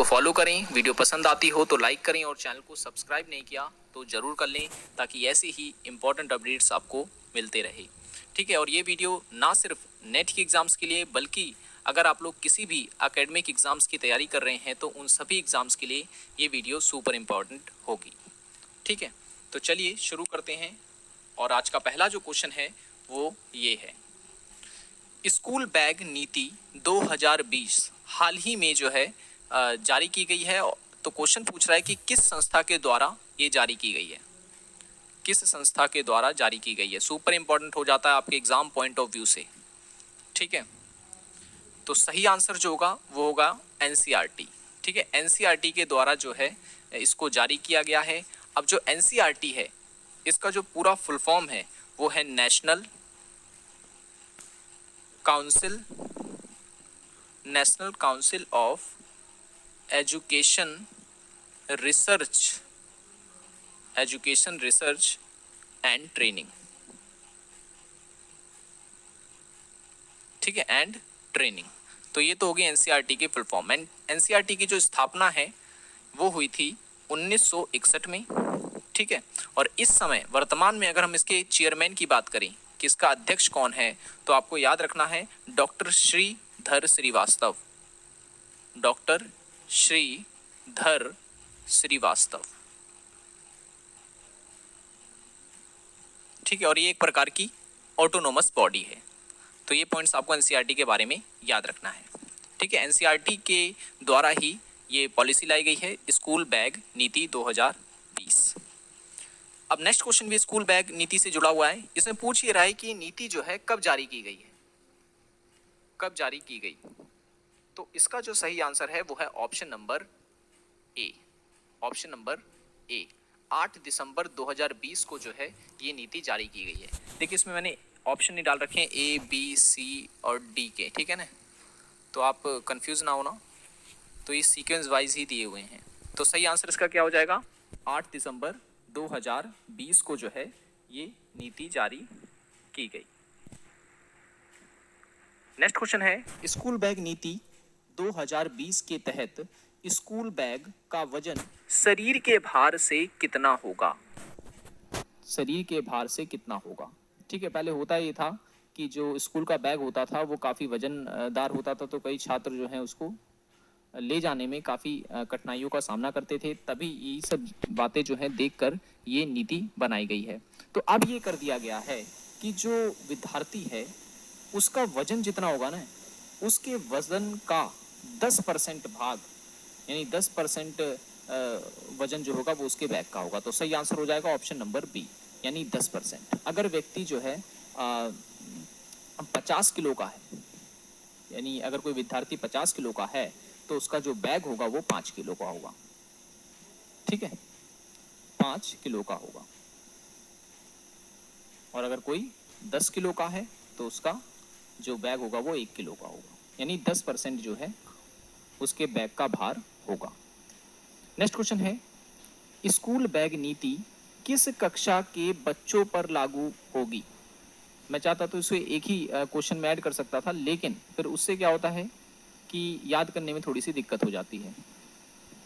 को फॉलो करें, वीडियो पसंद आती हो तो लाइक करें और चैनल को सब्सक्राइब नहीं किया तो ज़रूर कर लें ताकि ऐसे ही इंपॉर्टेंट अपडेट्स आपको मिलते रहे। ठीक है, और ये वीडियो ना सिर्फ नेट के एग्ज़ाम्स के लिए बल्कि अगर आप लोग किसी भी एकेडमिक एग्ज़ाम्स की तैयारी कर रहे हैं तो उन सभी एग्ज़ाम्स के लिए ये वीडियो सुपर इम्पॉर्टेंट होगी। ठीक है, तो चलिए शुरू करते हैं। और आज का पहला जो क्वेश्चन है वो ये है, स्कूल बैग नीति 2020 हाल ही में जो है जारी की गई है। तो क्वेश्चन पूछ रहा है कि किस संस्था के द्वारा ये जारी की गई है, किस संस्था के द्वारा जारी की गई है। सुपर इंपॉर्टेंट हो जाता है आपके एग्जाम पॉइंट ऑफ व्यू से। ठीक है, तो सही आंसर जो होगा वो होगा एनसीईआरटी। ठीक है, एनसीईआरटी के द्वारा जो है इसको जारी किया गया है। अब जो एनसीईआरटी है इसका जो पूरा फुल फॉर्म है वो है council national council of education research and training. ठीक है, एंड ट्रेनिंग। तो ये तो होगी एनसीईआरटी की फुल फॉर्म। एनसीईआरटी की जो स्थापना है वो हुई थी 1961 में। ठीक है, और इस समय वर्तमान में अगर हम इसके चेयरमैन की बात करें कि इसका अध्यक्ष कौन है तो आपको याद रखना है डॉक्टर श्रीधर श्रीवास्तव। डॉक्टर श्रीधर श्रीवास्तव। ठीक है, और ये एक प्रकार की ऑटोनोमस बॉडी है। तो ये पॉइंट्स आपको एनसीईआरटी के बारे में याद रखना है। ठीक है, एनसीईआरटी के द्वारा ही ये पॉलिसी लाई गई है, स्कूल बैग नीति 2020। अब नेक्स्ट क्वेश्चन भी स्कूल बैग नीति से जुड़ा हुआ है। इसमें पूछ ये रहा है कि नीति जो है कब जारी की गई है, कब जारी की गई। तो इसका जो सही आंसर है वो है option number A. Option number A, 8 दिसंबर 2020 को जो है ये नीति जारी की गई है। देखिए इसमें मैंने ऑप्शन नहीं डाल रखे हैं ए बी सी और डी के। ठीक है ना, तो आप कंफ्यूज ना होना, तो ये सीक्वेंस वाइज ही दिए हुए हैं। तो सही आंसर इसका क्या हो जाएगा, 8 दिसंबर 2020 को जो है ये नीति जारी की गई। नेक्स्ट क्वेश्चन है, स्कूल बैग नीति 2020 के तहत स्कूल बैग का वजन शरीर के भार से कितना होगा। शरीर के भार से कितना होगा। ठीक है, पहले होता ये था कि जो स्कूल का बैग होता था वो काफ़ी वजनदार होता था, तो कई छात्र जो हैं उसको ले जाने में काफ़ी कठिनाइयों का सामना करते थे। तभी ये सब बातें जो है देखकर ये नीति बनाई गई है। तो अब ये कर दिया गया है कि जो विद्यार्थी है उसका वजन जितना होगा ना, उसके वजन का 10% भाग, यानी 10% वजन जो होगा वो उसके बैग का होगा। तो सही आंसर हो जाएगा ऑप्शन नंबर बी, यानी 10%। अगर व्यक्ति जो है 50 किलो का है, यानी अगर कोई विद्यार्थी 50 किलो का है तो उसका जो बैग होगा वो 5 किलो का होगा। ठीक है, 5 किलो का होगा। और अगर कोई 10 किलो का है तो उसका जो बैग होगा वो 1 किलो का होगा, यानी 10% जो है उसके बैग का भार होगा। नेक्स्ट क्वेश्चन है, स्कूल बैग नीति किस कक्षा के बच्चों पर लागू होगी। मैं चाहता तो इसे एक ही क्वेश्चन में ऐड कर सकता था, लेकिन फिर उससे क्या होता है कि याद करने में थोड़ी सी दिक्कत हो जाती है।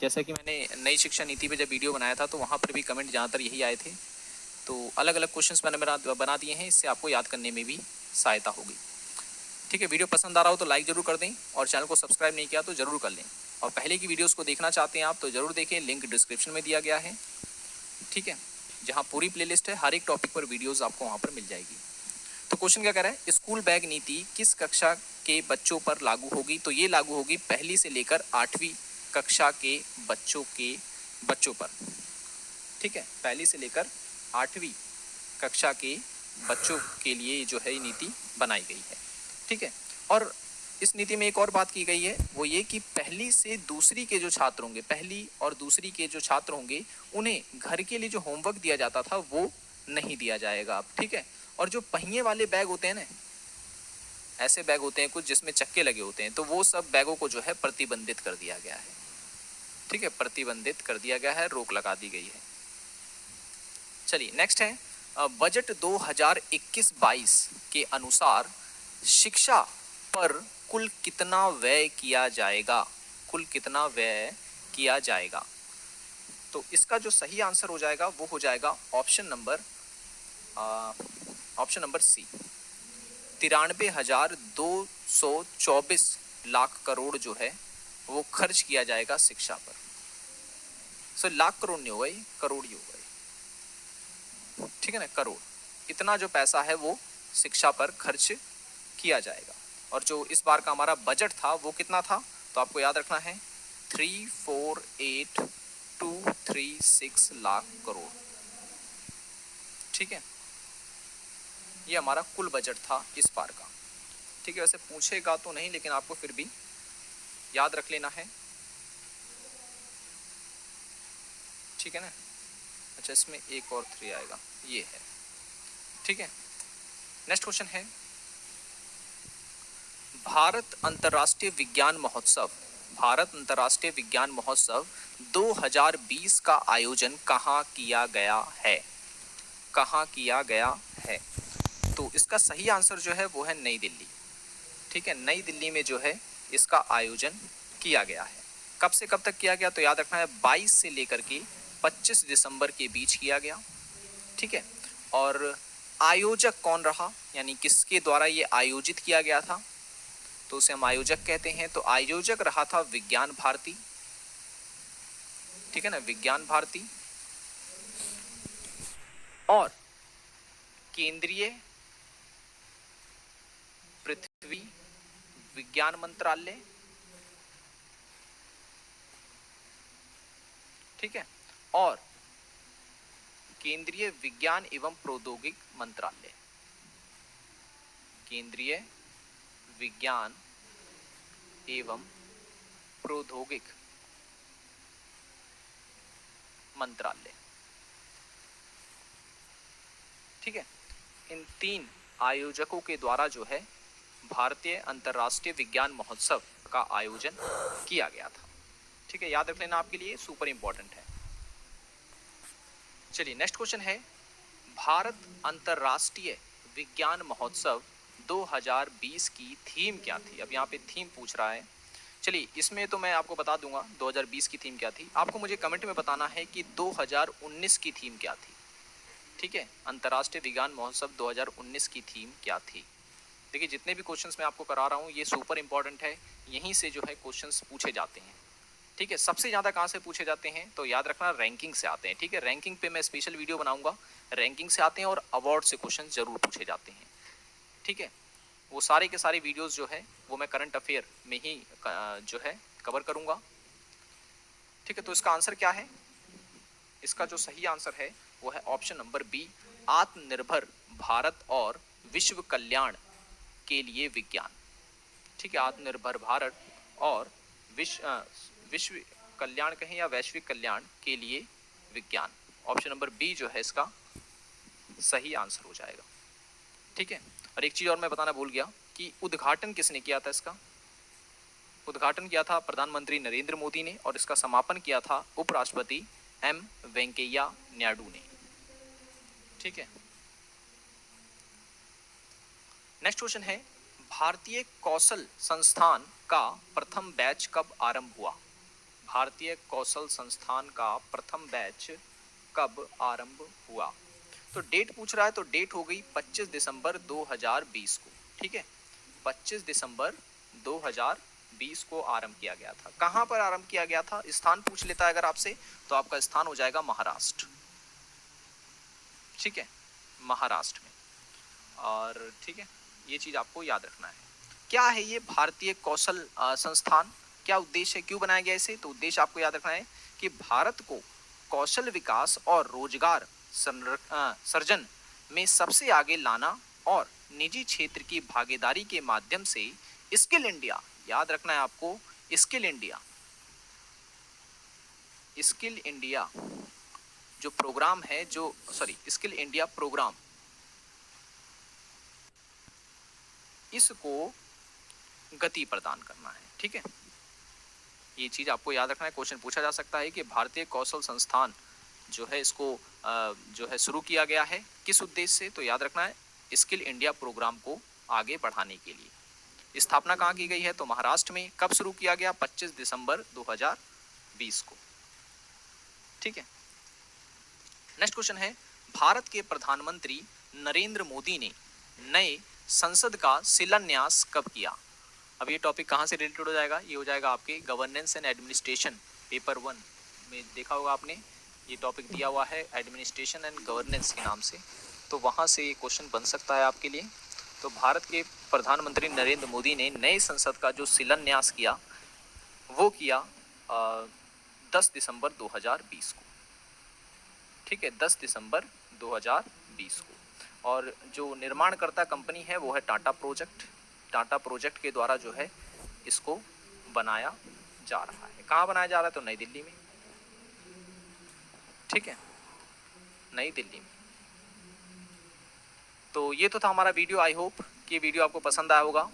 जैसा कि मैंने नई शिक्षा नीति पे जब वीडियो बनाया था तो वहाँ पर भी कमेंट ज़्यादातर यही आए थे। तो अलग अलग क्वेश्चंस मैंने बना दिए हैं, इससे आपको याद करने में भी सहायता होगी। ठीक है, वीडियो पसंद आ रहा हो तो लाइक ज़रूर कर दें और चैनल को सब्सक्राइब नहीं किया तो ज़रूर कर लें। और पहले की वीडियोज़ को देखना चाहते हैं आप तो ज़रूर देखें, लिंक डिस्क्रिप्शन में दिया गया है। ठीक है, जहाँ पूरी प्लेलिस्ट है, हर एक टॉपिक पर वीडियोज़ आपको वहाँ पर मिल जाएगी। तो क्वेश्चन क्या कह रहा है, स्कूल बैग नीति किस कक्षा के बच्चों पर लागू होगी। तो ये लागू होगी पहली से लेकर 8वीं कक्षा के बच्चों पर। ठीक है, पहली से लेकर 8वीं कक्षा के बच्चों के लिए जो है नीति बनाई गई है। ठीक है, और इस नीति में एक और बात की गई है, वो ये कि पहली से दूसरी के जो छात्र होंगे, पहली और दूसरी के जो छात्र होंगे उन्हें घर के लिए जो होमवर्क दिया जाता था वो नहीं दिया जाएगा अब। ठीक है, और जो पहिए वाले बैग होते हैं ना, ऐसे बैग होते हैं कुछ जिसमें चक्के लगे होते हैं, तो वो सब बैगों को जो है प्रतिबंधित कर दिया गया है। ठीक है, प्रतिबंधित कर दिया गया है, रोक लगा दी गई है। चलिए नेक्स्ट है, बजट 2021-22 के अनुसार शिक्षा पर कुल कितना व्यय किया जाएगा। कुल कितना व्यय किया जाएगा? तो इसका जो सही आंसर हो जाएगा वो हो जाएगा option number C, 93,224 lakh crore जो है वो खर्च किया जाएगा शिक्षा पर। सो लाख करोड़ नहीं होगा, ये करोड़ ही होगा, ठीक है ना, करोड़। इतना जो पैसा है वो शिक्षा पर खर्च किया जाएगा। और जो इस बार का हमारा बजट था वो कितना था, तो आपको याद रखना है 348,236 लाख करोड़, ठीक है। ये हमारा कुल बजट था इस बार का, ठीक है। वैसे पूछेगा तो नहीं, लेकिन आपको फिर भी याद रख लेना है, ठीक है ना। अच्छा, इसमें एक और 3 आएगा, ये है, ठीक है। नेक्स्ट क्वेश्चन है, भारत अंतर्राष्ट्रीय विज्ञान महोत्सव 2020 का आयोजन कहाँ किया गया है? कहाँ किया गया है? तो इसका सही आंसर जो है वो है नई दिल्ली, ठीक है। नई दिल्ली में जो है इसका आयोजन किया गया है। कब से कब तक किया गया, तो याद रखना है 22 से लेकर के 25 दिसंबर के बीच किया गया, ठीक है। और आयोजक कौन रहा, यानी किसके द्वारा ये आयोजित किया गया था, तो उसे हम आयोजक कहते हैं। तो आयोजक रहा था विज्ञान भारती, ठीक है ना, विज्ञान भारती। और केंद्रीय पृथ्वी विज्ञान मंत्रालय, ठीक है, और केंद्रीय विज्ञान एवं प्रौद्योगिक मंत्रालय, केंद्रीय विज्ञान एवं प्रौद्योगिक मंत्रालय, ठीक है। इन 3 आयोजकों के द्वारा जो है भारतीय अंतर्राष्ट्रीय विज्ञान महोत्सव का आयोजन किया गया था, ठीक है। याद रख लेना, आपके लिए सुपर इंपॉर्टेंट है। चलिए नेक्स्ट क्वेश्चन है, भारत अंतर्राष्ट्रीय विज्ञान महोत्सव 2020 की थीम क्या थी? अब यहाँ पे थीम पूछ रहा है। चलिए इसमें तो मैं आपको बता दूंगा 2020 की थीम क्या थी। आपको मुझे कमेंट में बताना है कि 2019 की थीम क्या थी, ठीक है। अंतर्राष्ट्रीय विज्ञान महोत्सव 2019 की थीम क्या थी? देखिए जितने भी क्वेश्चंस मैं आपको करा रहा हूँ ये सुपर इंपॉर्टेंट है, यहीं से जो है क्वेश्चंस पूछे जाते हैं, ठीक है। सबसे ज़्यादा कहाँ से पूछे जाते हैं, तो याद रखना रैंकिंग से आते हैं, ठीक है। रैंकिंग पे मैं स्पेशल वीडियो बनाऊंगा, रैंकिंग से आते हैं और अवार्ड से क्वेश्चन जरूर पूछे जाते हैं, ठीक है। वो सारे के सारे वीडियोस जो है वो मैं करंट अफेयर में ही जो है कवर करूंगा, ठीक है। तो इसका आंसर क्या है, इसका जो सही आंसर है वो है ऑप्शन नंबर बी, आत्मनिर्भर भारत और विश्व कल्याण के लिए विज्ञान, ठीक है। आत्मनिर्भर भारत और विश्व कल्याण कहें या वैश्विक कल्याण के लिए विज्ञान, ऑप्शन नंबर बी जो है इसका सही आंसर हो जाएगा, ठीक है। और एक चीज और मैं बताना भूल गया कि उद्घाटन किसने किया था इसका, उद्घाटन किया था प्रधानमंत्री नरेंद्र मोदी ने और इसका समापन किया था उपराष्ट्रपति एम वेंकैया नायडू ने, ठीक है। नेक्स्ट क्वेश्चन है, भारतीय कौशल संस्थान का प्रथम बैच कब आरंभ हुआ? भारतीय कौशल संस्थान का प्रथम बैच कब आरंभ हुआ? तो डेट पूछ रहा है, तो डेट हो गई 25 दिसंबर 2020 को, ठीक है। 25 दिसंबर 2020 को आरंभ किया गया था। कहां पर आरंभ किया गया था, स्थान पूछ लेता है अगर आपसे, तो आपका स्थान हो जाएगा महाराष्ट्र, ठीक है, महाराष्ट्र में। और ठीक है, ये चीज आपको याद रखना है। क्या है ये भारतीय कौशल संस्थान, क्या उद्देश्य है, क्यों बनाया गया इसे? तो उद्देश्य आपको याद रखना है कि भारत को कौशल विकास और रोजगार सृजन में सबसे आगे लाना और निजी क्षेत्र की भागीदारी के माध्यम से स्किल इंडिया, याद रखना है आपको, स्किल इंडिया, स्किल इंडिया जो प्रोग्राम है, जो स्किल इंडिया प्रोग्राम, इसको गति प्रदान करना है, ठीक है। ये चीज आपको याद रखना है, क्वेश्चन पूछा जा सकता है कि भारतीय कौशल संस्थान जो है इसको जो है शुरू किया गया है किस उद्देश्य से, तो याद रखना है स्किल इंडिया प्रोग्राम को आगे बढ़ाने के लिए, स्थापना कहाँ की गई है? तो महाराष्ट्र में। कब शुरू किया गया? 25 दिसंबर 2020 को। ठीक है। नेक्स्ट क्वेश्चन है, भारत के प्रधानमंत्री नरेंद्र मोदी ने नए संसद का शिलान्यास कब किया? अब ये टॉपिक कहाँ से रिलेटेड हो जाएगा? ये हो जाएगा आपके गवर्नेंस एंड एडमिनिस्ट्रेशन पेपर 1 में। देखा होगा आपने, ये टॉपिक दिया हुआ है एडमिनिस्ट्रेशन एंड गवर्नेंस के नाम से, तो वहाँ से ये क्वेश्चन बन सकता है आपके लिए। तो भारत के प्रधानमंत्री नरेंद्र मोदी ने नए संसद का जो शिलान्यास किया वो किया 10 दिसंबर 2020 को। ठीक है, 10 दिसंबर 2020 को। और जो निर्माणकर्ता कंपनी है वो है टाटा प्रोजेक्ट। टाटा प्रोजेक्ट के द्वारा जो है इसको बनाया जा रहा है। कहाँ बनाया जा रहा है? तो नई दिल्ली में। ठीक है, नई दिल्ली में। तो ये तो था हमारा वीडियो। आई होप कि वीडियो आपको पसंद आया होगा।